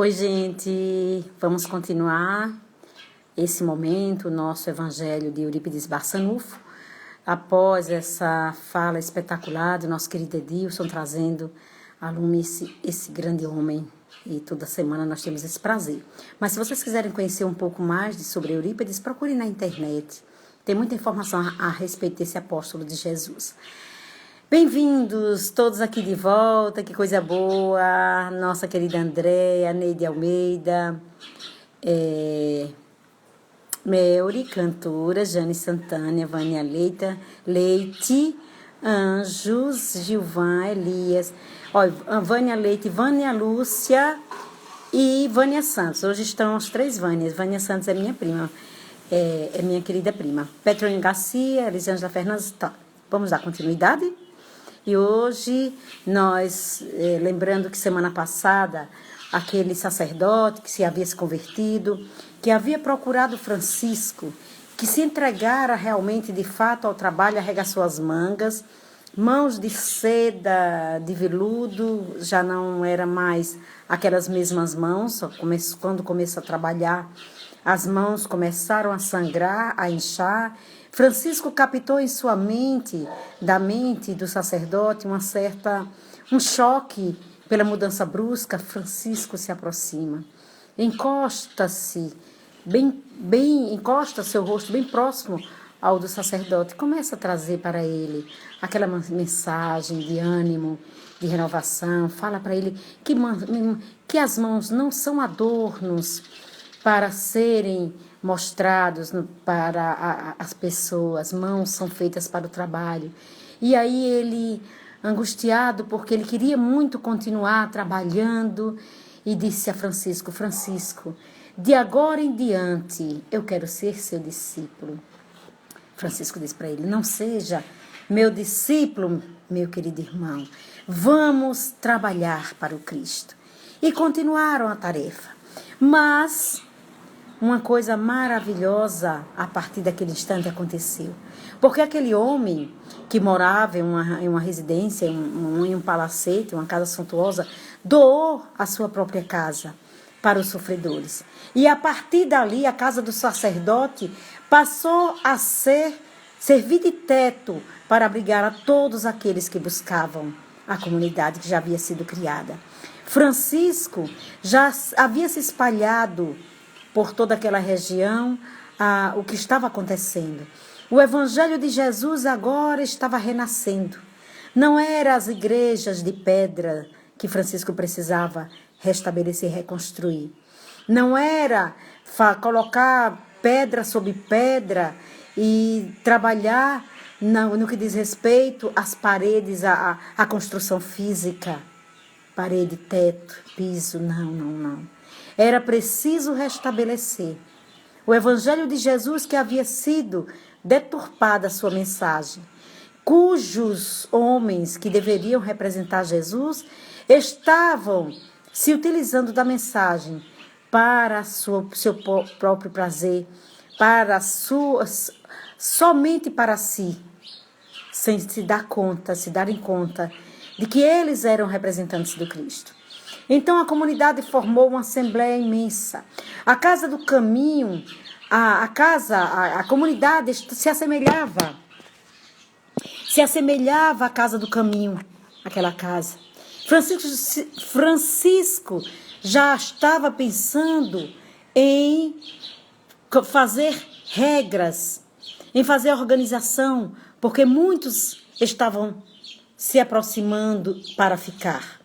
Oi, gente, vamos continuar esse momento, o nosso Evangelho de Eurípides Barçanufo, após essa fala espetacular do nosso querido Edilson, trazendo a lume esse grande homem, e toda semana nós temos esse prazer. Mas se vocês quiserem conhecer um pouco mais sobre Eurípides, procurem na internet, tem muita informação a respeito desse apóstolo de Jesus. Bem-vindos todos aqui de volta, que coisa boa, nossa querida Andréia, Neide Almeida, Melri, cantora, Jane Santana, Vânia Leite, Anjos, Gilvan, Elias, Vânia Leite, Vânia Lúcia e Vânia Santos. Hoje estão as três Vânias. Vânia Santos é minha prima, é minha querida prima. Petrônio Garcia, Elisângela Fernandes, tá. Vamos dar continuidade? E hoje nós, lembrando que semana passada, aquele sacerdote que se havia se convertido, que havia procurado Francisco, que se entregara realmente de fato ao trabalho, arregaçou as mangas, mãos de seda, de veludo, já não era mais aquelas mesmas mãos, quando começou a trabalhar, as mãos começaram a sangrar, a inchar. Francisco captou em sua mente, da mente do sacerdote, um choque pela mudança brusca. Francisco se aproxima, encosta seu rosto bem próximo ao do sacerdote, começa a trazer para ele aquela mensagem de ânimo, de renovação, fala para ele que as mãos não são adornos para serem mostrados para as pessoas, mãos são feitas para o trabalho. E aí ele, angustiado, porque ele queria muito continuar trabalhando, e disse a Francisco: Francisco, de agora em diante eu quero ser seu discípulo. Francisco disse para ele: não seja meu discípulo, meu querido irmão, vamos trabalhar para o Cristo. E continuaram a tarefa. Mas uma coisa maravilhosa a partir daquele instante aconteceu. Porque aquele homem que morava em uma residência, em um palacete, uma casa suntuosa, doou a sua própria casa para os sofredores. E a partir dali, a casa do sacerdote passou a servir de teto para abrigar a todos aqueles que buscavam a comunidade que já havia sido criada. Francisco já havia se espalhado por toda aquela região, o que estava acontecendo. O Evangelho de Jesus agora estava renascendo. Não eram as igrejas de pedra que Francisco precisava restabelecer, reconstruir. Não era colocar pedra sobre pedra e trabalhar no que diz respeito às paredes, à construção física. Parede, teto, piso, não. Era preciso restabelecer o Evangelho de Jesus, que havia sido deturpada a sua mensagem, cujos homens que deveriam representar Jesus estavam se utilizando da mensagem para seu próprio prazer, somente para si, sem se darem conta de que eles eram representantes do Cristo. Então a comunidade formou uma assembleia imensa. A casa do caminho, a comunidade se assemelhava à casa do caminho, aquela casa. Francisco já estava pensando em fazer regras, em fazer organização, porque muitos estavam se aproximando para ficar.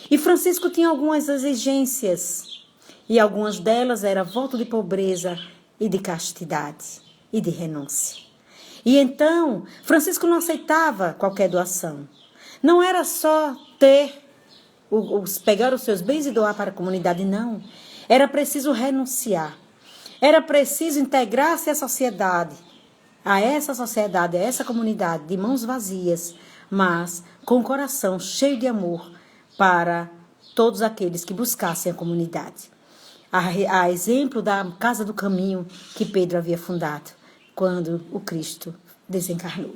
E Francisco tinha algumas exigências, e algumas delas eram voto de pobreza e de castidade e de renúncia. E então, Francisco não aceitava qualquer doação. Não era só pegar os seus bens e doar para a comunidade, não. Era preciso renunciar. Era preciso integrar-se à sociedade, a essa comunidade, de mãos vazias, mas com o coração cheio de amor, para todos aqueles que buscassem a comunidade. A exemplo da Casa do Caminho que Pedro havia fundado, quando o Cristo desencarnou.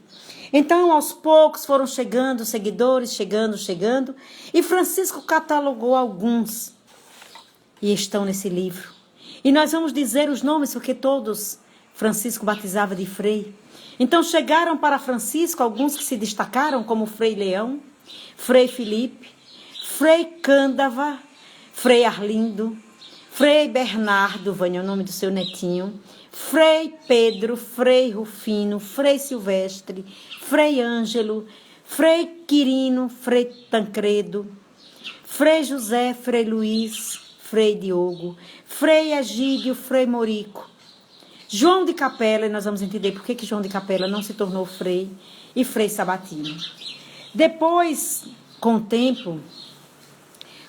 Então, aos poucos foram chegando seguidores, chegando, e Francisco catalogou alguns. e estão nesse livro. E nós vamos dizer os nomes, porque todos Francisco batizava de Frei. Então chegaram para Francisco alguns que se destacaram, como Frei Leão, Frei Felipe, Frei Cândava, Frei Arlindo, Frei Bernardo, Vânia é o nome do seu netinho, Frei Pedro, Frei Rufino, Frei Silvestre, Frei Ângelo, Frei Quirino, Frei Tancredo, Frei José, Frei Luiz, Frei Diogo, Frei Egídio, Frei Morico, João de Capela, e nós vamos entender por que João de Capela não se tornou frei, e Frei Sabatino. Depois, com o tempo,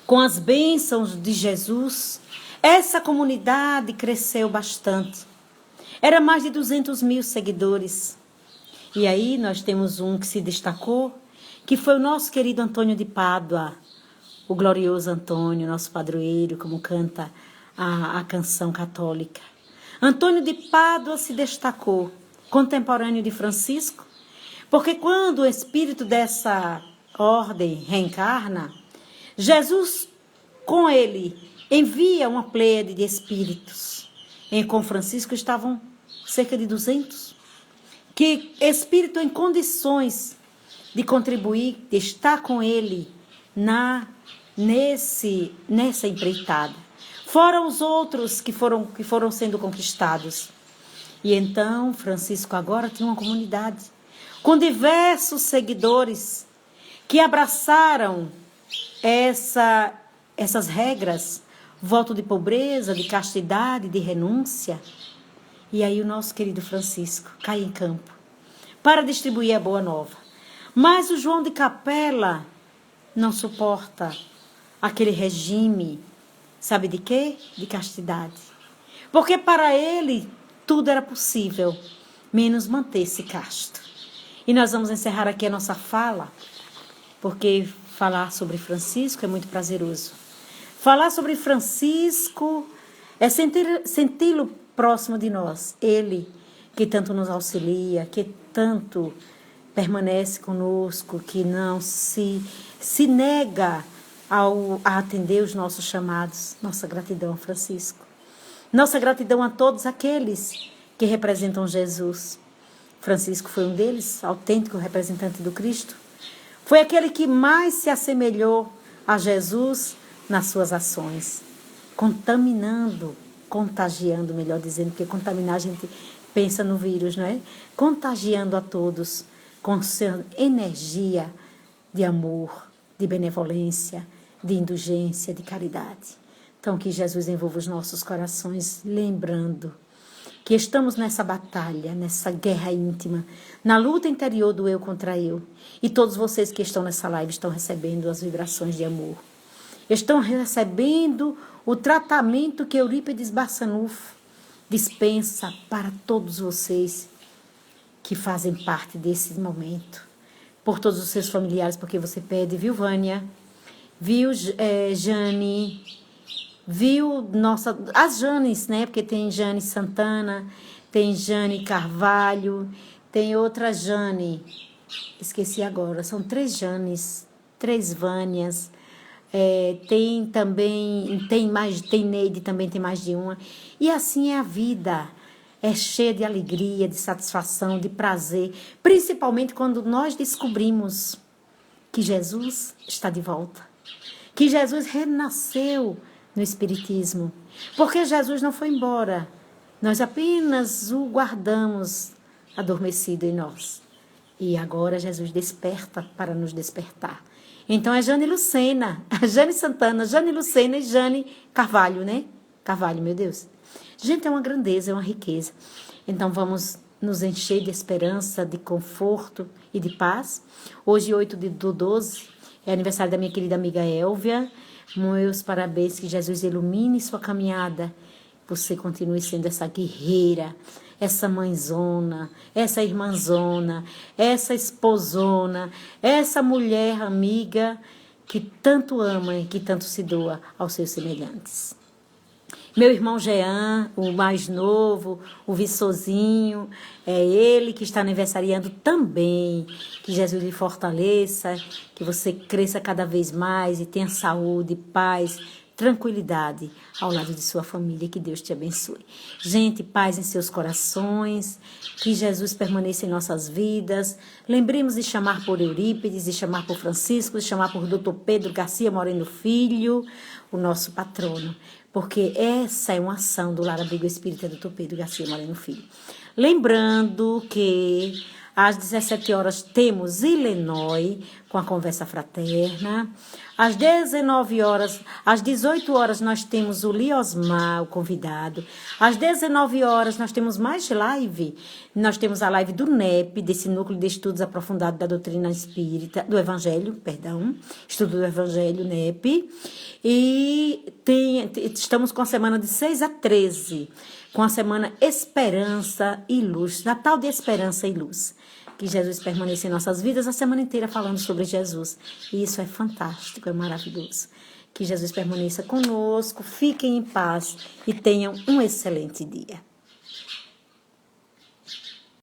com as bênçãos de Jesus, essa comunidade cresceu bastante. Era mais de 200 mil seguidores. E aí nós temos um que se destacou, que foi o nosso querido Antônio de Pádua, o glorioso Antônio, nosso padroeiro, como canta a canção católica. Antônio de Pádua se destacou, contemporâneo de Francisco, porque quando o espírito dessa ordem reencarna, Jesus, com ele, envia uma pleiade de espíritos. E com Francisco estavam cerca de 200, que espírito em condições de contribuir, de estar com ele nessa empreitada. Fora os outros que foram sendo conquistados. E então Francisco agora tinha uma comunidade com diversos seguidores que abraçaram essas regras, voto de pobreza, de castidade, de renúncia. E aí o nosso querido Francisco cai em campo para distribuir a boa nova. Mas o João de Capela não suporta aquele regime, sabe de quê? De castidade. Porque para ele tudo era possível, menos manter-se casto. E nós vamos encerrar aqui a nossa fala, porque falar sobre Francisco é muito prazeroso. Falar sobre Francisco é senti-lo próximo de nós. Ele que tanto nos auxilia, que tanto permanece conosco, que não se nega a atender os nossos chamados. Nossa gratidão a Francisco. Nossa gratidão a todos aqueles que representam Jesus. Francisco foi um deles, autêntico representante do Cristo. Foi aquele que mais se assemelhou a Jesus nas suas ações, contagiando, melhor dizendo, porque contaminar a gente pensa no vírus, não é? Contagiando a todos com sua energia de amor, de benevolência, de indulgência, de caridade. Então, que Jesus envolva os nossos corações, lembrando que estamos nessa batalha, nessa guerra íntima, na luta interior do eu contra eu. E todos vocês que estão nessa live estão recebendo as vibrações de amor. Estão recebendo o tratamento que Eurípides Barçanufo dispensa para todos vocês que fazem parte desse momento. Por todos os seus familiares, porque você pede, viu, Vânia? Viu, Jane? Viu, as Janes, né? Porque tem Jane Santana, tem Jane Carvalho, tem outra Jane, esqueci agora, são 3 Janes, 3 Vânias, tem também, tem Neide, também tem mais de uma, e assim é a vida, é cheia de alegria, de satisfação, de prazer, principalmente quando nós descobrimos que Jesus está de volta, que Jesus renasceu no Espiritismo, porque Jesus não foi embora, nós apenas o guardamos adormecido em nós. E agora Jesus desperta para nos despertar. Então é Jane Lucena, Jane Santana, Jane Lucena e Jane Carvalho, né? Carvalho, meu Deus. Gente, é uma grandeza, é uma riqueza. Então vamos nos encher de esperança, de conforto e de paz. Hoje, 8/12, é aniversário da minha querida amiga Élvia. Meus parabéns, que Jesus ilumine sua caminhada. Você continue sendo essa guerreira, essa mãezona, essa irmãzona, essa esposona, essa mulher amiga que tanto ama e que tanto se doa aos seus semelhantes. Meu irmão Jean, o mais novo, o viçozinho, é ele que está aniversariando também. Que Jesus lhe fortaleça, que você cresça cada vez mais e tenha saúde, paz, tranquilidade ao lado de sua família. Que Deus te abençoe. Gente, paz em seus corações, que Jesus permaneça em nossas vidas. Lembremos de chamar por Eurípides, de chamar por Francisco, de chamar por Dr. Pedro Garcia Moreno Filho, o nosso patrono, porque essa é uma ação do Lar Abrigo Espírita Dr. Pedro Garcia Moreno Filho. Lembrando que às 17 horas temos Ilenói com a conversa fraterna. Às 19 horas, às 18 horas nós temos o Liosmar, o convidado. Às 19 horas nós temos mais live. Nós temos a live do NEP, desse Núcleo de Estudos Aprofundados da Doutrina Espírita, do Evangelho, Estudo do Evangelho, NEP. E estamos com a semana de 6 a 13, com a semana Esperança e Luz, Natal de Esperança e Luz. Que Jesus permaneça em nossas vidas a semana inteira falando sobre Jesus. E isso é fantástico, é maravilhoso. Que Jesus permaneça conosco, fiquem em paz e tenham um excelente dia.